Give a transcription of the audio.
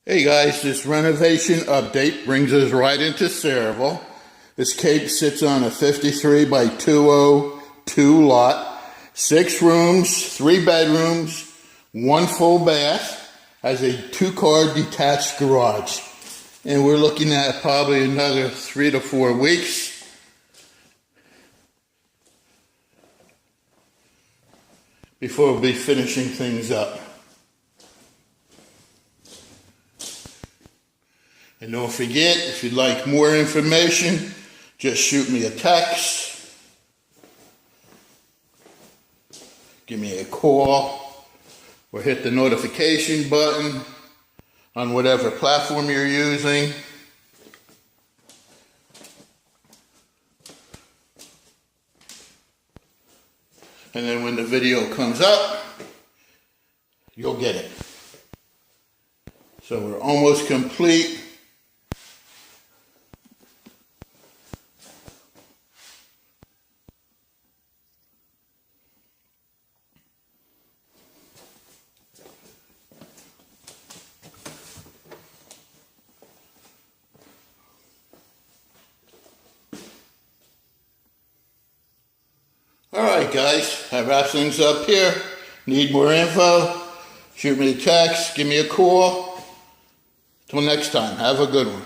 Hey guys, this renovation update brings us right into Sayreville. This cape sits on a 53 by 202 lot, 6 rooms, 3 bedrooms, 1 full bath, has a 2-car detached garage. And we're looking at probably another 3 to 4 weeks before we'll be finishing things up. And don't forget, if you'd like more information, just shoot me a text, give me a call, or hit the notification button on whatever platform you're using. And then when the video comes up, you'll get it. So we're almost complete. Alright guys, that wraps things up here. Need more info? Shoot me a text, give me a call. Till next time, have a good one.